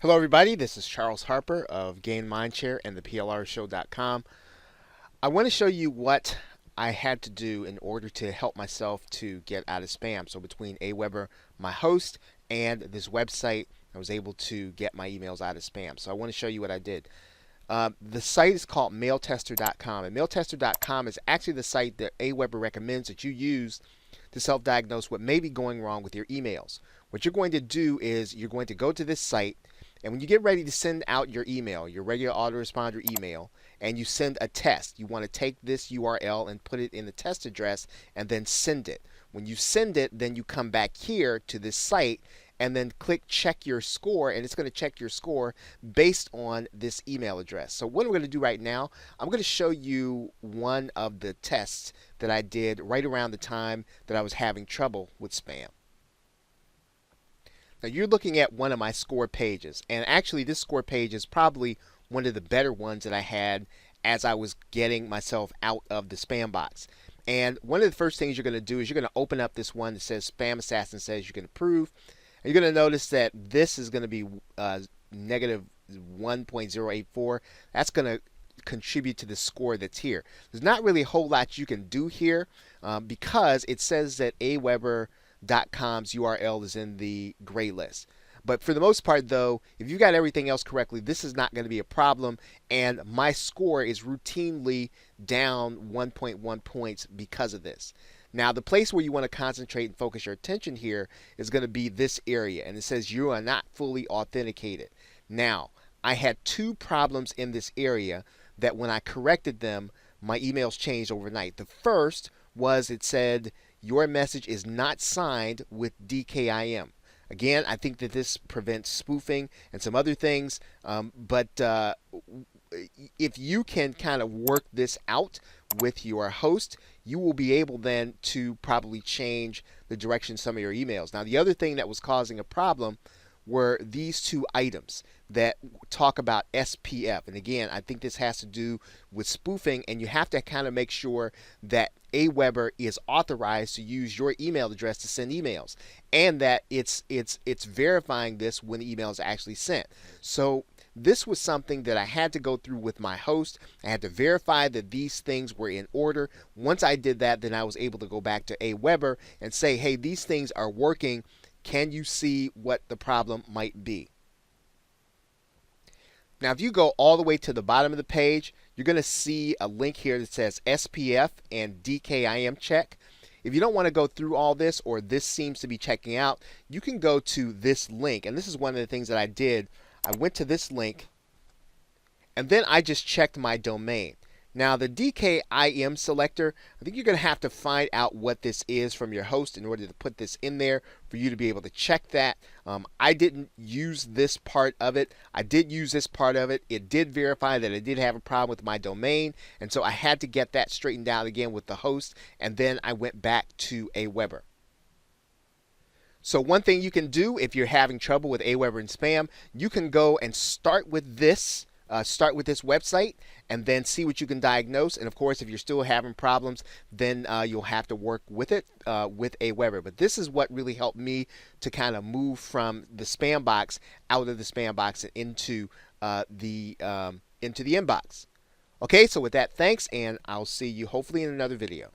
Hello everybody, this is Charles Harper of Gain Mindshare and the PLRshow.com. I want to show you what I had to do in order to help myself to get out of spam. So between Aweber, my host, and this website, I was able to get my emails out of spam. So I want to show you what I did. The site is called mailtester.com, and mailtester.com is actually the site that Aweber recommends that you use to self-diagnose what may be going wrong with your emails. What you're going to do is you're going to go to this site, and when you get ready to send out your email, your regular autoresponder email, and you send a test, you want to take this URL and put it in the test address and then send it. When you send it, then you come back here to this site and then click check your score, and it's going to check your score based on this email address. So what I'm going to do right now, I'm going to show you one of the tests that I did right around the time that I was having trouble with spam. Now you're looking at one of my score pages, and actually this score page is probably one of the better ones that I had as I was getting myself out of the spam box. And one of the first things you're going to do is you're going to open up this one that says SpamAssassin says you can approve. And you're going to notice that this is going to be negative 1.084. That's going to contribute to the score that's here. There's not really a whole lot you can do here because it says that Aweber.com's URL is in the gray list. But for the most part, though, if you got everything else correctly, this is not going to be a problem, and my score is routinely down 1.1 points because of this. Now, the place where you want to concentrate and focus your attention here is going to be this area, and it says you are not fully authenticated. Now, I had two problems in this area that when I corrected them, my emails changed overnight. The first was it said your message is not signed with DKIM. Again, I think that this prevents spoofing and some other things, but if you can kind of work this out with your host, you will be able then to probably change the direction of some of your emails. Now, the other thing that was causing a problem were these two items that talk about SPF. And again, I think this has to do with spoofing, and you have to kind of make sure that Aweber is authorized to use your email address to send emails, and that it's verifying this when the email is actually sent. So this was something that I had to go through with my host. I had to verify that these things were in order. Once I did that, then I was able to go back to Aweber and say, hey, these things are working. Can you see what the problem might be? Now, if you go all the way to the bottom of the page, you're going to see a link here that says SPF and DKIM Check. If you don't want to go through all this, or this seems to be checking out, you can go to this link. And this is one of the things that I did. I went to this link, and then I just checked my domain. Now, the DKIM selector, I think you're going to have to find out what this is from your host in order to put this in there for you to be able to check that. I didn't use this part of it. I did use this part of it. It did verify that I did have a problem with my domain, and so I had to get that straightened out again with the host, and then I went back to Aweber. So one thing you can do if you're having trouble with Aweber and spam, you can go and start with this website and then see what you can diagnose. And of course, if you're still having problems, then you'll have to work with it with Aweber. But this is what really helped me to kind of move from the spam box out of the spam box and into the inbox. Okay, so with that, thanks, and I'll see you hopefully in another video.